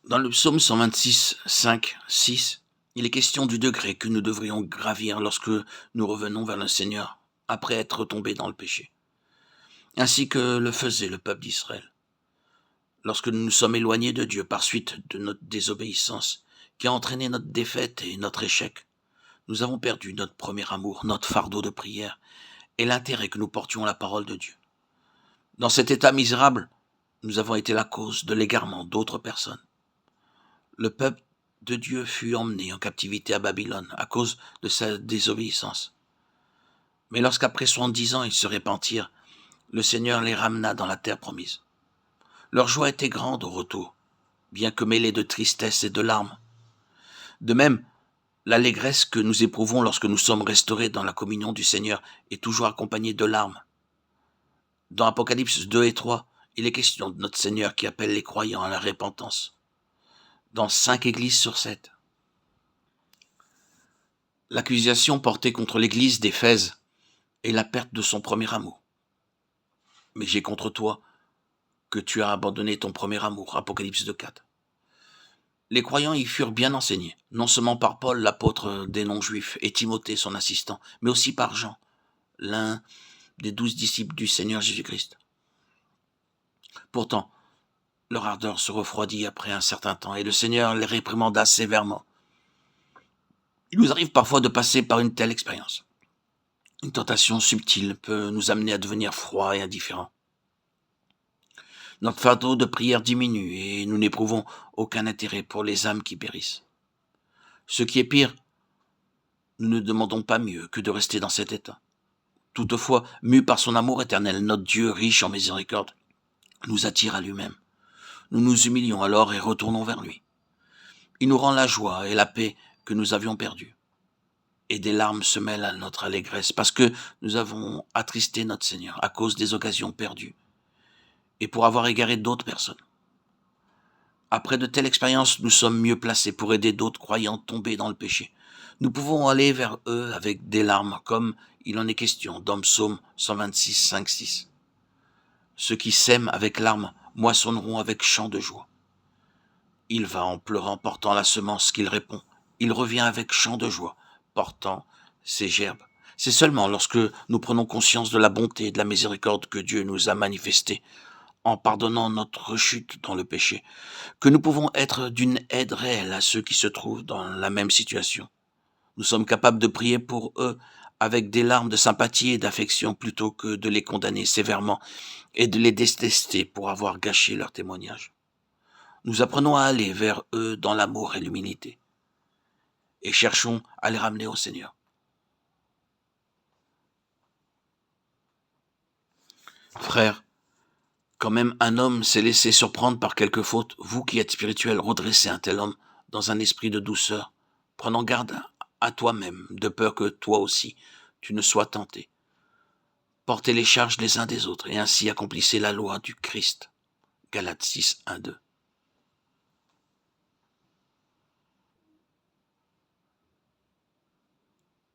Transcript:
Dans le psaume 126, 5, 6, il est question du degré que nous devrions gravir lorsque nous revenons vers le Seigneur après être tombés dans le péché, ainsi que le faisait le peuple d'Israël. Lorsque nous nous sommes éloignés de Dieu par suite de notre désobéissance, qui a entraîné notre défaite et notre échec, nous avons perdu notre premier amour, notre fardeau de prière et l'intérêt que nous portions à la parole de Dieu. Dans cet état misérable, nous avons été la cause de l'égarement d'autres personnes. Le peuple de Dieu fut emmené en captivité à Babylone à cause de sa désobéissance. Mais lorsqu'après 70 ans ils se repentirent, le Seigneur les ramena dans la terre promise. Leur joie était grande au retour, bien que mêlée de tristesse et de larmes. De même, l'allégresse que nous éprouvons lorsque nous sommes restaurés dans la communion du Seigneur est toujours accompagnée de larmes. Dans Apocalypse 2 et 3, il est question de notre Seigneur qui appelle les croyants à la repentance. Dans 5 églises sur 7. L'accusation portée contre l'église d'Éphèse est la perte de son premier amour. Mais j'ai contre toi que tu as abandonné ton premier amour. Apocalypse 2,4. Les croyants y furent bien enseignés, non seulement par Paul, l'apôtre des non-juifs, et Timothée, son assistant, mais aussi par Jean, l'un des 12 disciples du Seigneur Jésus-Christ. Pourtant, leur ardeur se refroidit après un certain temps, et le Seigneur les réprimanda sévèrement. Il nous arrive parfois de passer par une telle expérience. Une tentation subtile peut nous amener à devenir froids et indifférents. Notre fardeau de prière diminue et nous n'éprouvons aucun intérêt pour les âmes qui périssent. Ce qui est pire, nous ne demandons pas mieux que de rester dans cet état. Toutefois, mus par son amour éternel, notre Dieu, riche en miséricorde, nous attire à lui-même. Nous nous humilions alors et retournons vers lui. Il nous rend la joie et la paix que nous avions perdues. Et des larmes se mêlent à notre allégresse parce que nous avons attristé notre Seigneur à cause des occasions perdues et pour avoir égaré d'autres personnes. Après de telles expériences, nous sommes mieux placés pour aider d'autres croyants tombés dans le péché. Nous pouvons aller vers eux avec des larmes, comme il en est question dans Psaume 126, 5, 6. Ceux qui sèment avec larmes moissonneront avec chant de joie. Il va en pleurant portant la semence qu'il répond. Il revient avec chant de joie, portant ses gerbes. C'est seulement lorsque nous prenons conscience de la bonté et de la miséricorde que Dieu nous a manifestées, en pardonnant notre rechute dans le péché, que nous pouvons être d'une aide réelle à ceux qui se trouvent dans la même situation. Nous sommes capables de prier pour eux avec des larmes de sympathie et d'affection plutôt que de les condamner sévèrement et de les détester pour avoir gâché leur témoignage. Nous apprenons à aller vers eux dans l'amour et l'humilité et cherchons à les ramener au Seigneur. Frères, quand même un homme s'est laissé surprendre par quelque faute, vous qui êtes spirituels, redressez un tel homme dans un esprit de douceur, prenant garde à toi-même, de peur que toi aussi tu ne sois tenté. Portez les charges les uns des autres, et ainsi accomplissez la loi du Christ. Galates 6, 1, 2.